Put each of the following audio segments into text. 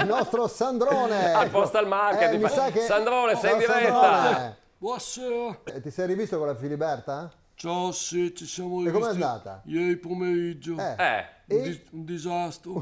nostro Sandrone. Al Postal Market. mi sa che... Sandrone, sei in Ciao, diretta. Sandrone. Buonasera. Ti sei rivisto con la Filiberta? Ciao, sì, ci siamo E rivisti com'è andata? ieri pomeriggio. E? Un disastro.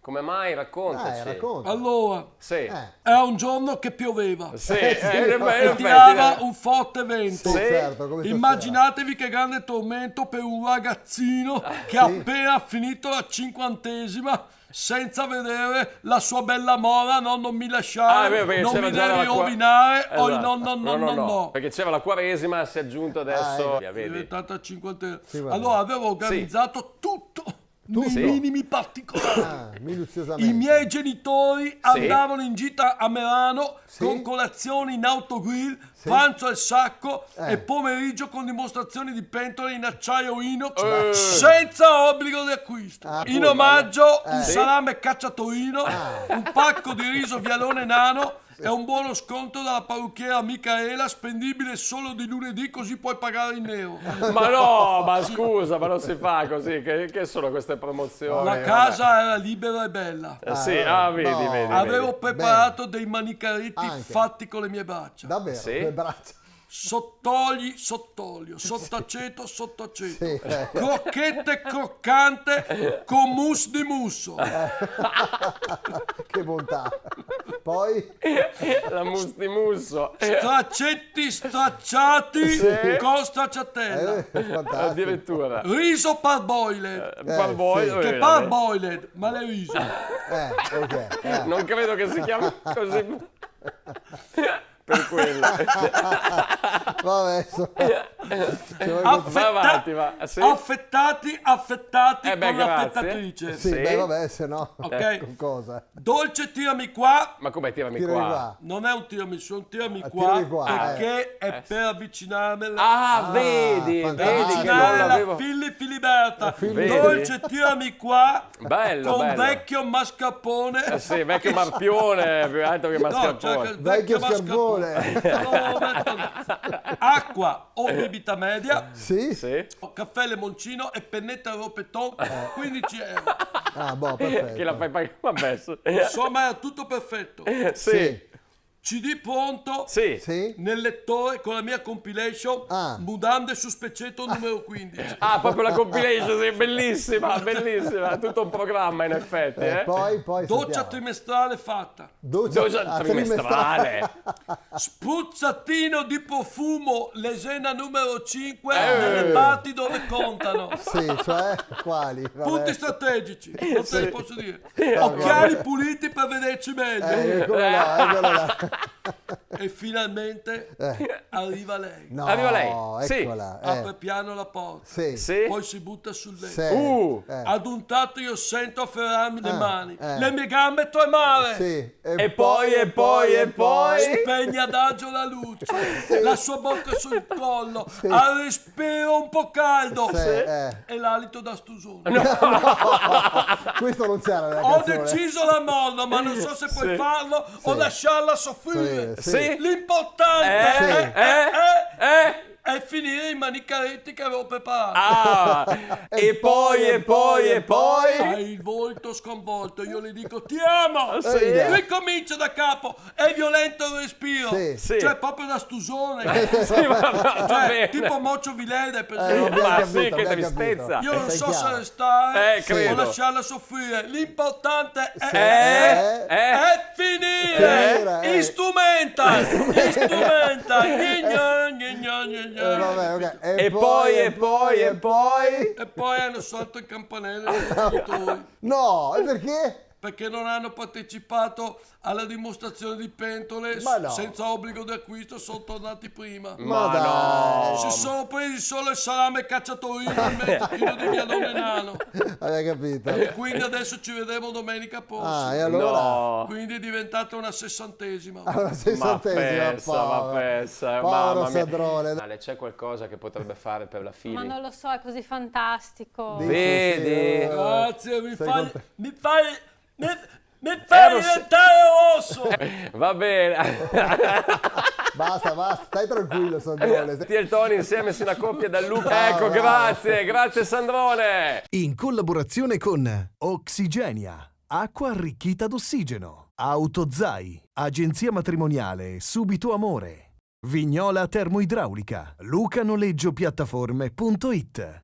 Come mai? Raccontaci. Racconta. Allora, Sì. era un giorno che pioveva. Sì, E tirava un forte vento. Sì, certo, come Immaginatevi che grande tormento per un ragazzino che ha appena finito la 50ª senza vedere la sua bella mora. No, non mi lasciare, non mi devi rovinare. No. Perché c'era la Quaresima, si è aggiunto adesso. È diventata 50ª. Sì, Allora avevo organizzato tutto nei minimi particolari. Minuziosamente. I miei genitori andavano in gita a Merano con colazioni in autogrill, pranzo al sacco e pomeriggio con dimostrazioni di pentole in acciaio inox senza obbligo di acquisto. In omaggio un salame cacciatorino, un pacco di riso vialone nano e un buono sconto dalla parrucchiera Micaela, spendibile solo di lunedì, così puoi pagare in nero. Ma no, ma scusa, ma non si fa così. Che sono queste promozioni? La casa era libera e bella. Vedi. Avevo preparato dei manicaretti fatti con le mie braccia. Davvero? Le braccia. Sottolio, sottaceto. Crocchette croccante con mousse di musso. Che bontà. Poi? La mousse di musso. Straccetti stracciati con stracciatella. Fantastico. Addirittura. Riso parboiled. Che parboiled, ma le riso. Ok. Non credo che si chiami così. Per quello. Vabbè, affettati con l'affettatrice. Se no. Ok. Con cosa? Dolce tirami qua. Ma com'è tirami Tirami qua? Non è un tiramisù, è un tirami tirami qua, qua, perché è per avvicinarmela. Vedi che Avvicinare non la l'avevo. Filiberta. Vedi? Dolce tirami qua. Bello, con bello. vecchio mascarpone. Sì, vecchio marpione, più alto che mascarpone. Vecchio scarpone. Acqua o bibita media. Sì? Caffè lemoncino e pennetta Ropeton, 15 euro. Perfetto. Che la fai pagare? Vabbè. Insomma, era tutto perfetto. Sì. CD pronto Sì? nel lettore con la mia compilation Mudande su Specetto numero 15. Proprio la compilation, sì, bellissima. Tutto un programma in effetti. Poi Doccia trimestrale fatta. Doccia trimestrale. Spruzzatino di profumo Lesena numero 5 nelle parti dove contano. Sì, cioè quali? Punti strategici, non te li posso dire. Occhiali puliti per vederci meglio. Eccolo là. E finalmente arriva lei. Arriva lei. Eccola. Apre piano la porta. Sì. Poi si butta sul letto. Ad un tratto io sento afferrarmi le mani. Le mie gambe tremare. E poi. Spegne adagio la luce. La sua bocca sul collo. Al respiro un po' caldo. E l'alito da stusone. Questo non c'era nella Ho canzone. deciso la molla, ma non so se puoi farlo o lasciarla soffrire. L'importante è finire i manicaretti che avevo preparato. E poi. Hai il volto sconvolto, io le dico ti amo. Ricomincia da capo, è violento il respiro, cioè proprio da stusone, cioè, tipo Mocio Vilede per esempio. Ma sì, che tristezza. Io non so se restare o lasciarla soffrire. L'importante è finire. Istrumenta. E poi. E poi hanno sotto il campanello dei genitori. No, e perché? Perché non hanno partecipato alla dimostrazione di pentole senza obbligo di acquisto, sono tornati prima. Si sono presi solo il salame cacciatorino e il mezzo chilo di vialone nano. Hai capito? E quindi adesso ci vedremo domenica prossima. E allora? Quindi è diventata una 60ª. Una 60ª. Ma pensa. Povero Sandrone. Ale, c'è qualcosa che potrebbe fare per la Fili? Ma non lo so, è così fantastico. Vedi? Grazie, mi fai diventare rosso. Va bene. Basta, stai tranquillo Sandrone. E Tony insieme su una coppia da Luca. Ecco, grazie Sandrone. In collaborazione con Oxygenia. acqua arricchita d'ossigeno, Autozai, agenzia matrimoniale Subito Amore, Vignola termoidraulica, lucanoleggiopiattaforme.it.